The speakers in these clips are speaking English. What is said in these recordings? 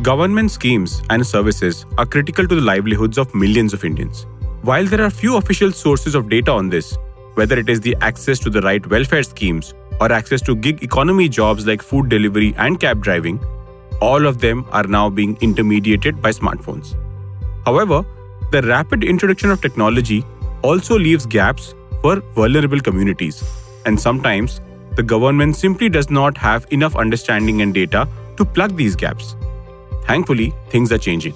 Government schemes and services are critical to the livelihoods of millions of Indians. While there are few official sources of data on this, whether it is the access to the right welfare schemes or access to gig economy jobs like food delivery and cab driving, all of them are now being intermediated by smartphones. However, the rapid introduction of technology also leaves gaps for vulnerable communities, and sometimes the government simply does not have enough understanding and data to plug these gaps. Thankfully, things are changing.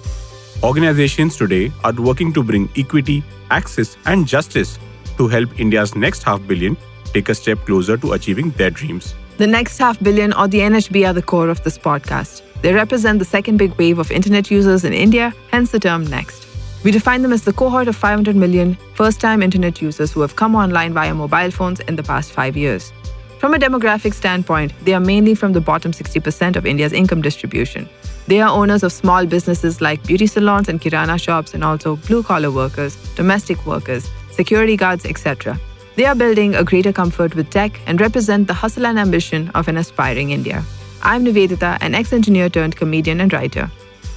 Organizations today are working to bring equity, access, and justice to help India's next half billion take a step closer to achieving their dreams. The next half billion, or the NHB, are the core of this podcast. They represent the second big wave of internet users in India, hence the term next. We define them as the cohort of 500 million first-time internet users who have come online via mobile phones in the past 5 years. From a demographic standpoint, they are mainly from the bottom 60% of India's income distribution. They are owners of small businesses like beauty salons and kirana shops, and also blue-collar workers, domestic workers, security guards, etc. They are building a greater comfort with tech and represent the hustle and ambition of an aspiring India. I'm Nivedita, an ex-engineer turned comedian and writer.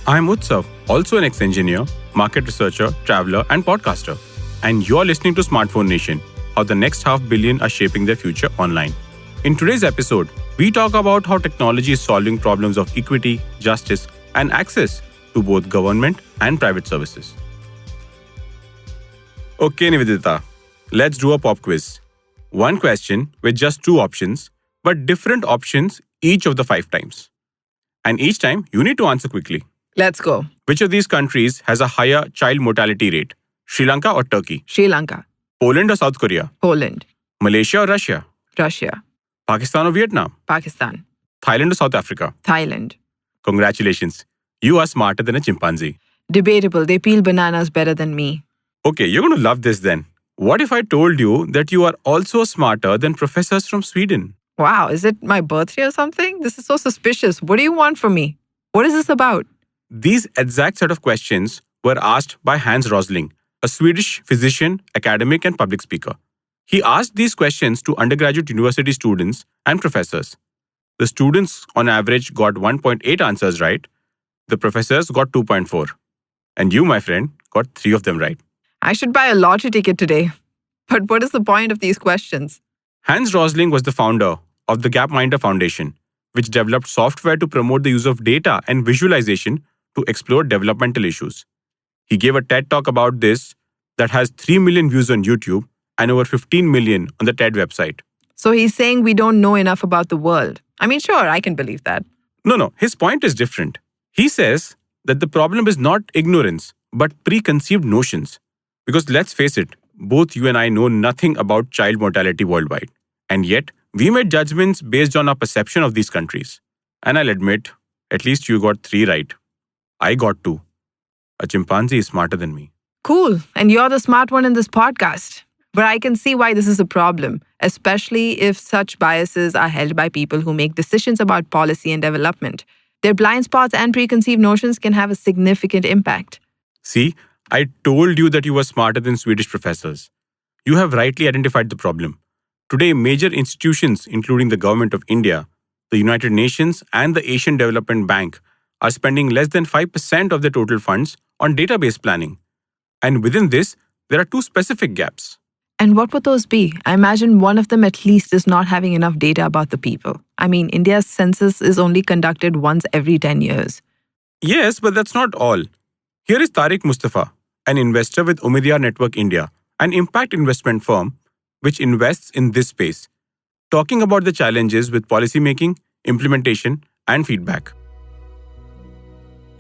I'm Utsav, also an ex-engineer, market researcher, traveler, and podcaster. And you're listening to Smartphone Nation, how the next half billion are shaping their future online. In today's episode, we talk about how technology is solving problems of equity, justice, and access to both government and private services. Okay, Nivedita, let's do a pop quiz. One question with just two options, but different options each of the 5 times. And each time, you need to answer quickly. Let's go. Which of these countries has a higher child mortality rate? Sri Lanka or Turkey? Sri Lanka. Poland or South Korea? Poland. Malaysia or Russia? Russia. Pakistan or Vietnam? Pakistan. Thailand or South Africa? Thailand. Congratulations. You are smarter than a chimpanzee. Debatable. They peel bananas better than me. Okay, you're going to love this then. What if I told you that you are also smarter than professors from Sweden? Wow, is it my birthday or something? This is so suspicious. What do you want from me? What is this about? These exact set of questions were asked by Hans Rosling, a Swedish physician, academic, and public speaker. He asked these questions to undergraduate university students and professors. The students, on average, got 1.8 answers right. The professors got 2.4. And you, my friend, got 3 of them right. I should buy a lottery ticket today. But what is the point of these questions? Hans Rosling was the founder of the Gapminder Foundation, which developed software to promote the use of data and visualization to explore developmental issues. He gave a TED Talk about this that has 3 million views on YouTube and over 15 million on the TED website. So he's saying we don't know enough about the world. I mean, sure, I can believe that. No, his point is different. He says that the problem is not ignorance, but preconceived notions. Because let's face it, both you and I know nothing about child mortality worldwide. And yet, we made judgments based on our perception of these countries. And I'll admit, at least you got 3 right. I got 2. A chimpanzee is smarter than me. Cool. And you're the smart one in this podcast. But I can see why this is a problem, especially if such biases are held by people who make decisions about policy and development. Their blind spots and preconceived notions can have a significant impact. See, I told you that you were smarter than Swedish professors. You have rightly identified the problem. Today, major institutions, including the Government of India, the United Nations, and the Asian Development Bank, are spending less than 5% of their total funds on database planning. And within this, there are 2 specific gaps. And what would those be? I imagine one of them at least is not having enough data about the people. I mean, India's census is only conducted once every 10 years. Yes, but that's not all. Here is Tariq Mustafa, an investor with Omidyar Network India, an impact investment firm which invests in this space, talking about the challenges with policymaking, implementation, and feedback.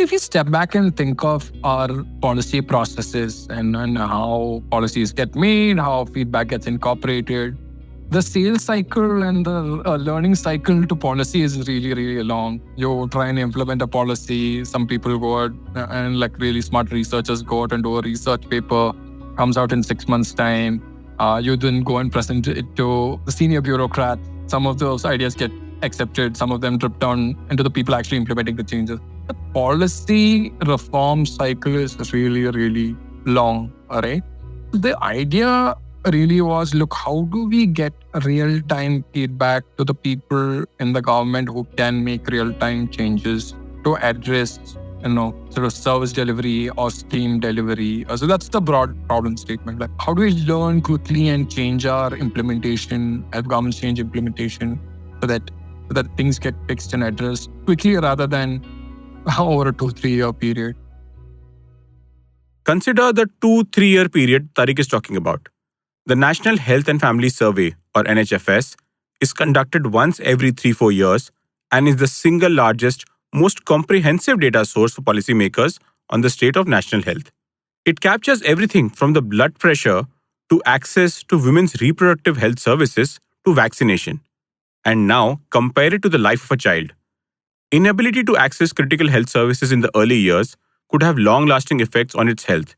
If you step back and think of our policy processes and how policies get made, how feedback gets incorporated, the sales cycle and the learning cycle to policy is really, really long. You try and implement a policy, some people go out and really smart researchers go out and do a research paper, comes out in 6 months' time. You then go and present it to the senior bureaucrat. Some of those ideas get accepted, some of them drip down into the people actually implementing the changes. The policy reform cycle is really, really long, all right? The idea really was, look, how do we get real-time feedback to the people in the government who can make real-time changes to address, sort of service delivery or scheme delivery. So that's the broad problem statement. Like, how do we learn quickly and change our implementation, as governments change implementation, so that things get fixed and addressed quickly rather than over a 2-3 year period? Consider the 2-3 year period Tariq is talking about. The National Health and Family Survey, or NHFS, is conducted once every 3-4 years and is the single largest, most comprehensive data source for policymakers on the state of national health. It captures everything from the blood pressure to access to women's reproductive health services to vaccination. And now, compare it to the life of a child. Inability to access critical health services in the early years could have long-lasting effects on its health,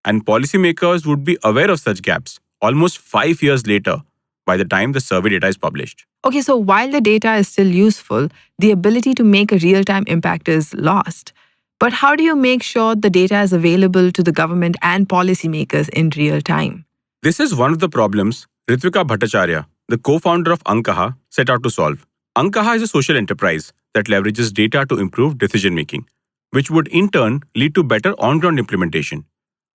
and policymakers would be aware of such gaps almost 5 years later by the time the survey data is published. Okay, so while the data is still useful, the ability to make a real-time impact is lost. But how do you make sure the data is available to the government and policymakers in real time? This is one of the problems Ritvika Bhattacharya, the co-founder of Ankaha, set out to solve. Ankaha is a social enterprise that leverages data to improve decision-making, which would in turn lead to better on-ground implementation.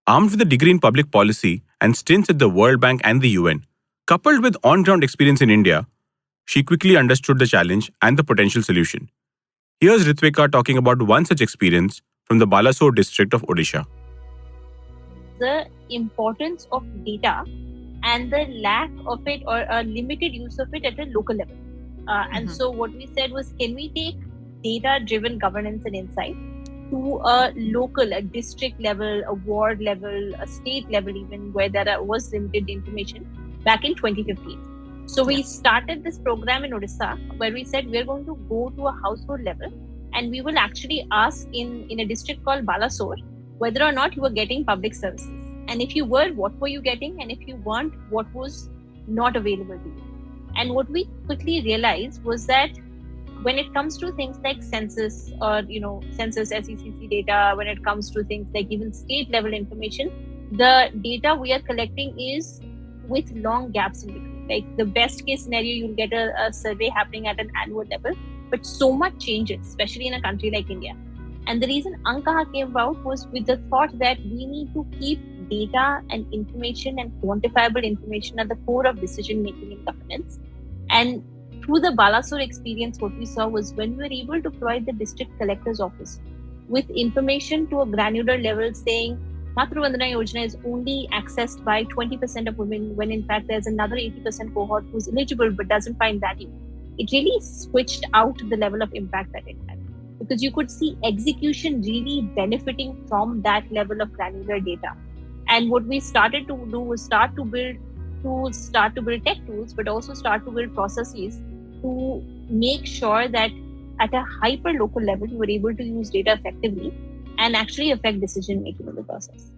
Armed with a degree in public policy and stints at the World Bank and the UN, coupled with on-ground experience in India, she quickly understood the challenge and the potential solution. Here's Ritvika talking about one such experience from the Balasore district of Odisha. The importance of data and the lack of it or a limited use of it at a local level. And so what we said was, can we take data-driven governance and insight to a local, a district level, a ward level, a state level even, where there was limited information back in 2015. So we started this program in Odisha where we said we're going to go to a household level and we will actually ask in a district called Balasore whether or not you were getting public services. And if you were, what were you getting? And if you weren't, what was not available to you? And what we quickly realized was that when it comes to things like census or, census SECC data, when it comes to things like even state level information, the data we are collecting is with long gaps in between. Like the best case scenario, you'll get a survey happening at an annual level, but so much changes, especially in a country like India. And the reason Ankaha came about was with the thought that we need to keep data and information and quantifiable information at the core of decision making in governance. And through the Balasore experience, what we saw was when we were able to provide the district collector's office with information to a granular level saying Matru Vandana Yojana is only accessed by 20% of women, when in fact there's another 80% cohort who's eligible but doesn't find value. It really switched out the level of impact that it had, because you could see execution really benefiting from that level of granular data. And what we started to do was start to build tools, start to build tech tools, but also start to build processes to make sure that at a hyper local level, you were able to use data effectively and actually affect decision making in the process.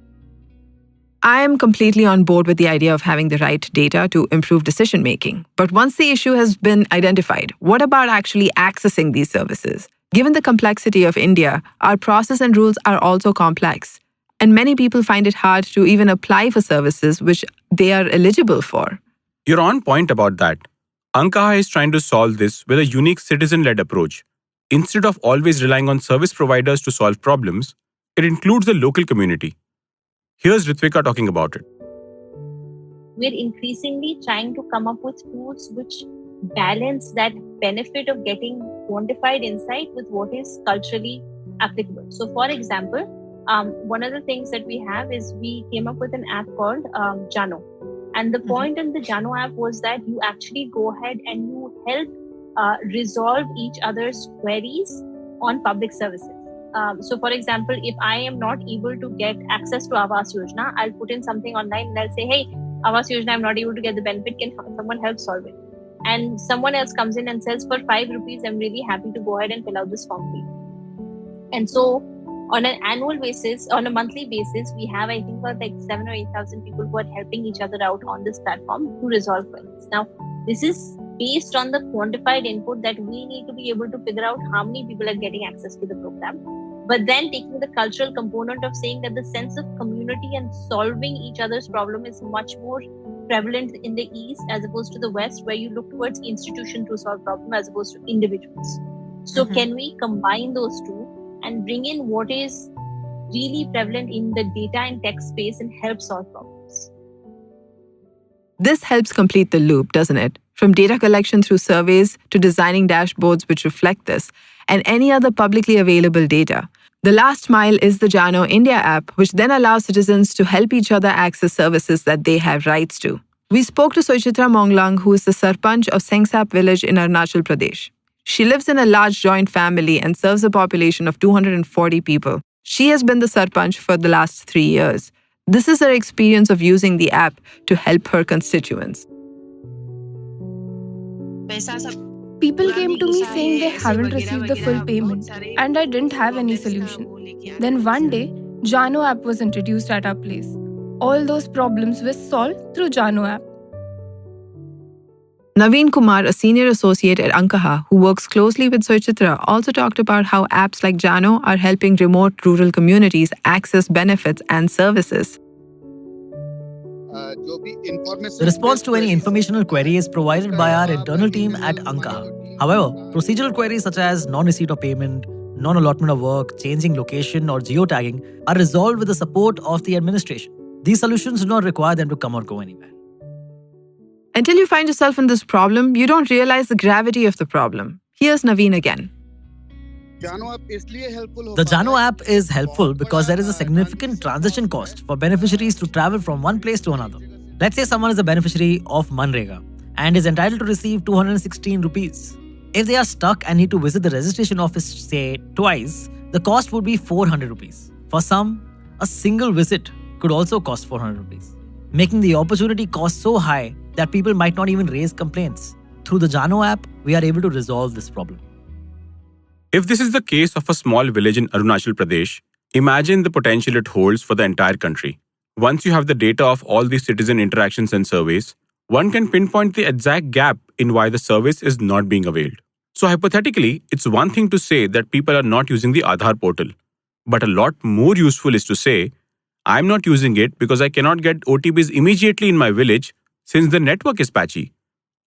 I am completely on board with the idea of having the right data to improve decision making. But once the issue has been identified, what about actually accessing these services? Given the complexity of India, our process and rules are also complex. And many people find it hard to even apply for services which they are eligible for. You're on point about that. Ankaha is trying to solve this with a unique citizen-led approach. Instead of always relying on service providers to solve problems, it includes the local community. Here's Ritvika talking about it. We're increasingly trying to come up with tools which balance that benefit of getting quantified insight with what is culturally applicable. So for example, one of the things that we have is we came up with an app called Jano. And the point in the Jano app was that you actually go ahead and you help resolve each other's queries on public services. So for example, if I am not able to get access to Aavas Yojana, I'll put in something online and I'll say, hey, Aavas Yojana, I'm not able to get the benefit. Can someone help solve it? And someone else comes in and says, for 5 rupees, I'm really happy to go ahead and fill out this form for you. And so on an annual basis, on a monthly basis, we have, I think, about like 7,000 or 8,000 people who are helping each other out on this platform to resolve queries. Now, this is based on the quantified input that we need to be able to figure out how many people are getting access to the program. But then taking the cultural component of saying that the sense of community and solving each other's problem is much more prevalent in the East as opposed to the West, where you look towards institution to solve problem as opposed to individuals. So can we combine those two and bring in what is really prevalent in the data and tech space and help solve problems. This helps complete the loop, doesn't it? From data collection through surveys to designing dashboards which reflect this, and any other publicly available data. The last mile is the Jano India app, which then allows citizens to help each other access services that they have rights to. We spoke to Soichitra Monglang, who is the Sarpanch of Sengsap village in Arunachal Pradesh. She lives in a large joint family and serves a population of 240 people. She has been the Sarpanch for the last 3 years. This is her experience of using the app to help her constituents. People came to me saying they haven't received the full payment, and I didn't have any solution. Then one day, Jano app was introduced at our place. All those problems were solved through Jano app. Naveen Kumar, a senior associate at Ankaha who works closely with Soichitra, also talked about how apps like Jano are helping remote rural communities access benefits and services. The response to any informational query is provided by our internal team at Ankaha. However, procedural queries such as non-receipt of payment, non-allotment of work, changing location, or geotagging are resolved with the support of the administration. These solutions do not require them to come or go anywhere. Until you find yourself in this problem, you don't realize the gravity of the problem. Here's Naveen again. The Jano app is helpful because there is a significant transition cost for beneficiaries to travel from one place to another. Let's say someone is a beneficiary of Manrega and is entitled to receive 216 rupees. If they are stuck and need to visit the registration office, say, twice, the cost would be 400 rupees. For some, a single visit could also cost 400 rupees, making the opportunity cost so high that people might not even raise complaints. Through the Jano app, we are able to resolve this problem. If this is the case of a small village in Arunachal Pradesh, imagine the potential it holds for the entire country. Once you have the data of all these citizen interactions and surveys, one can pinpoint the exact gap in why the service is not being availed. So hypothetically, it's one thing to say that people are not using the Aadhaar portal. But a lot more useful is to say, I'm not using it because I cannot get OTPs immediately in my village since the network is patchy.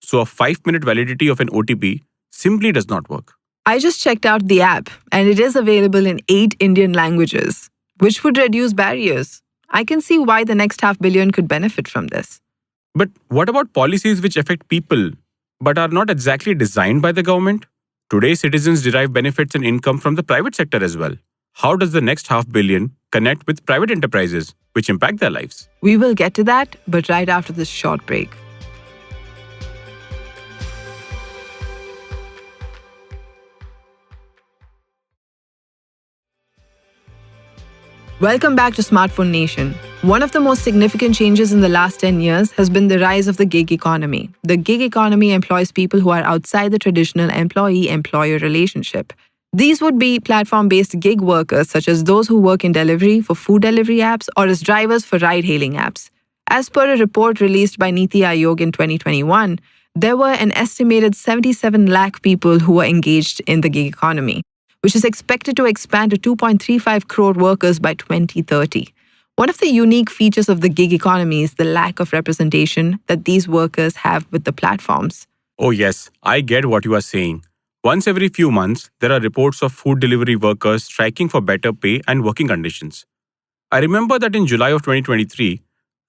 So a 5-minute validity of an OTP simply does not work. I just checked out the app, and it is available in 8 Indian languages, which would reduce barriers. I can see why the next 500 million could benefit from this. But what about policies which affect people but are not exactly designed by the government? Today, citizens derive benefits and income from the private sector as well. How does the next 500 million connect with private enterprises which impact their lives? We will get to that, but right after this short break. Welcome back to Smartphone Nation. One of the most significant changes in the last 10 years has been the rise of the gig economy. The gig economy employs people who are outside the traditional employee-employer relationship. These would be platform-based gig workers, such as those who work in delivery for food delivery apps or as drivers for ride-hailing apps. As per a report released by Niti Aayog in 2021, there were an estimated 77 lakh people who were engaged in the gig economy, which is expected to expand to 2.35 crore workers by 2030. One of the unique features of the gig economy is the lack of representation that these workers have with the platforms. Oh yes, I get what you are saying. Once every few months, there are reports of food delivery workers striking for better pay and working conditions. I remember that in July of 2023,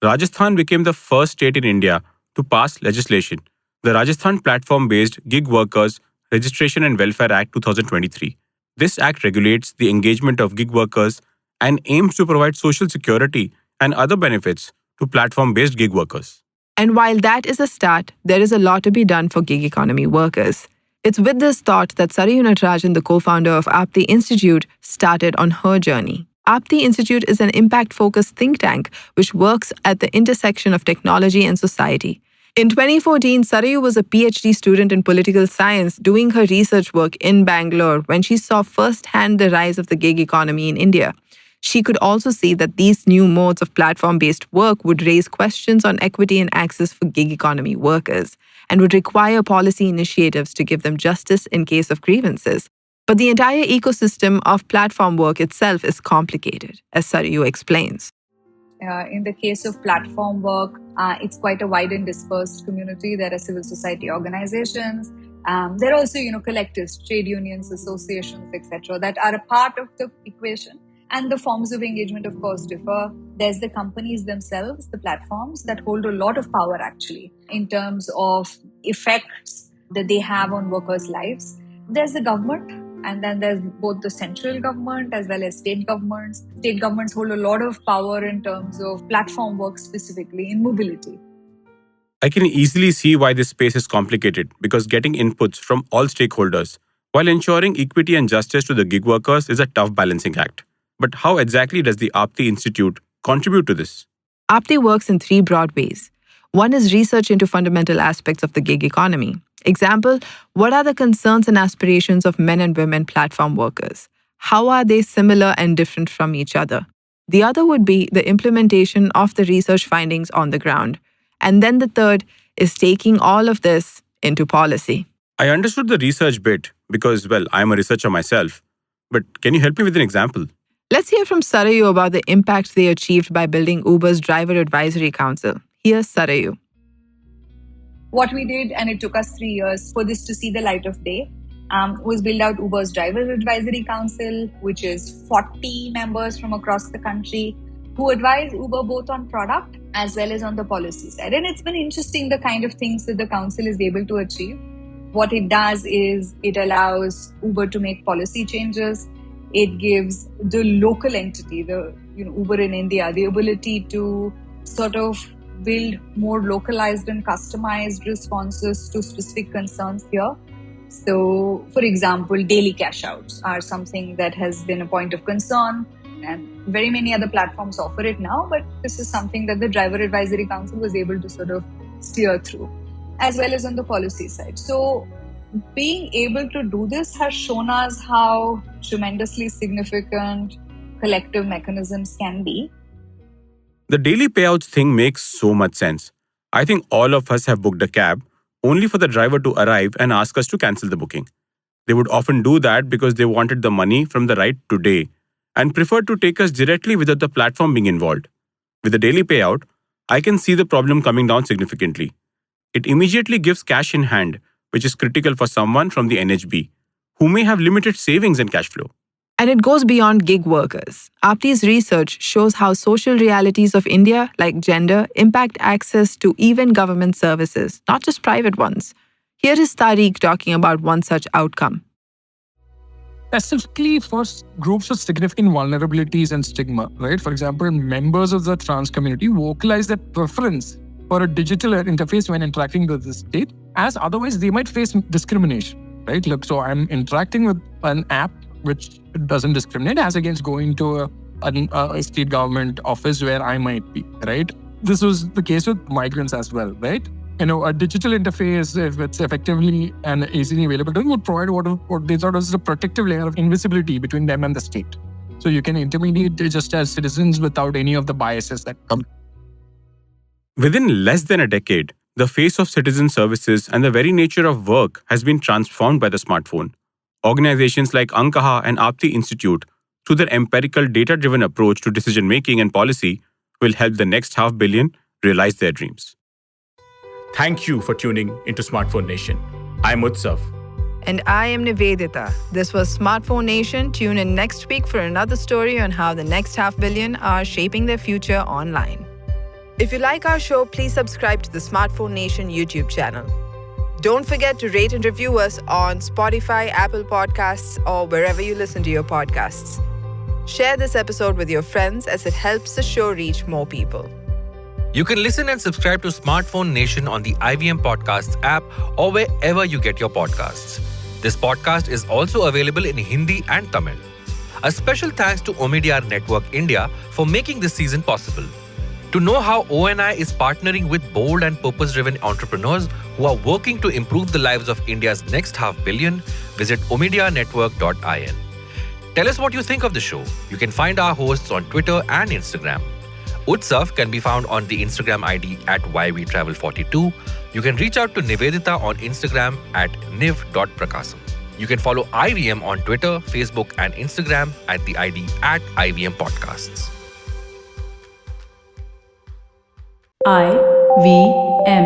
Rajasthan became the first state in India to pass legislation, the Rajasthan Platform-Based Gig Workers Registration and Welfare Act 2023. This act regulates the engagement of gig workers and aims to provide social security and other benefits to platform-based gig workers. And while that is a start, there is a lot to be done for gig economy workers. It's with this thought that Sarayu Natarajan, the co-founder of Aapti Institute, started on her journey. Aapti Institute is an impact-focused think tank which works at the intersection of technology and society. In 2014, Sarayu was a PhD student in political science doing her research work in Bangalore when she saw firsthand the rise of the gig economy in India. She could also see that these new modes of platform-based work would raise questions on equity and access for gig economy workers and would require policy initiatives to give them justice in case of grievances. But the entire ecosystem of platform work itself is complicated, as Sarayu explains. In the case of platform work, it's quite a wide and dispersed community. There are civil society organizations, There are also, collectives, trade unions, associations, etc., that are a part of the equation. And the forms of engagement, of course, differ. There's the companies themselves, the platforms that hold a lot of power actually in terms of effects that they have on workers' lives. There's the government, and then there's both the central government as well as state governments. State governments hold a lot of power in terms of platform work, specifically in mobility. I can easily see why this space is complicated because getting inputs from all stakeholders while ensuring equity and justice to the gig workers is a tough balancing act. But how exactly does the Aapti Institute contribute to this? Aapti works in three broad ways. One is research into fundamental aspects of the gig economy. Example, what are the concerns and aspirations of men and women platform workers? How are they similar and different from each other? The other would be the implementation of the research findings on the ground. And then the third is taking all of this into policy. I understood the research bit because, well, I'm a researcher myself. But can you help me with an example? Let's hear from Sarayu about the impact they achieved by building Uber's Driver Advisory Council. Here's Sarayu. What we did, and it took us 3 years for this to see the light of day, was build out Uber's Driver Advisory Council, which is 40 members from across the country who advise Uber both on product as well as on the policy side. And it's been interesting the kind of things that the council is able to achieve. What it does is it allows Uber to make policy changes. It gives the local entity, Uber in India, the ability to sort of build more localized and customized responses to specific concerns here. So, for example, daily cash outs are something that has been a point of concern, and very many other platforms offer it now, but this is something that the Driver Advisory Council was able to sort of steer through, as well as on the policy side. So being able to do this has shown us how tremendously significant collective mechanisms can be. The daily payouts thing makes so much sense. I think all of us have booked a cab only for the driver to arrive and ask us to cancel the booking. They would often do that because they wanted the money from the ride today and preferred to take us directly without the platform being involved. With the daily payout, I can see the problem coming down significantly. It immediately gives cash in hand, which is critical for someone from the NHB, who may have limited savings and cash flow. And it goes beyond gig workers. Aapti's research shows how social realities of India, like gender, impact access to even government services, not just private ones. Here is Tariq talking about one such outcome. Specifically for groups with significant vulnerabilities and stigma, right? For example, members of the trans community vocalize their preference for a digital interface when interacting with the state, as otherwise they might face discrimination, right? Look, so I'm interacting with an app which doesn't discriminate as against going to a state government office where I might be, right? This was the case with migrants as well, right? A digital interface, if it's effectively and easily available to them, would provide what they thought was a protective layer of invisibility between them and the state. So you can intermediate just as citizens without any of the biases that come. Within less than a decade, the face of citizen services and the very nature of work has been transformed by the smartphone. Organizations like Ankaha and Aapti Institute, through their empirical data-driven approach to decision-making and policy, will help the next 500 million realize their dreams. Thank you for tuning into Smartphone Nation. I'm Utsav. And I am Nivedita. This was Smartphone Nation. Tune in next week for another story on how the next 500 million are shaping their future online. If you like our show, please subscribe to the Smartphone Nation YouTube channel. Don't forget to rate and review us on Spotify, Apple Podcasts, or wherever you listen to your podcasts. Share this episode with your friends as it helps the show reach more people. You can listen and subscribe to Smartphone Nation on the IVM Podcasts app or wherever you get your podcasts. This podcast is also available in Hindi and Tamil. A special thanks to Omidyar Network India for making this season possible. To know how ONI is partnering with bold and purpose-driven entrepreneurs who are working to improve the lives of India's next 500 million, visit omidyarnetwork.in. Tell us what you think of the show. You can find our hosts on Twitter and Instagram. Utsav can be found on the Instagram ID at YWTravel42. You can reach out to Nivedita on Instagram at niv.prakasam. You can follow IVM on Twitter, Facebook and Instagram at the ID at IVM Podcasts. IVM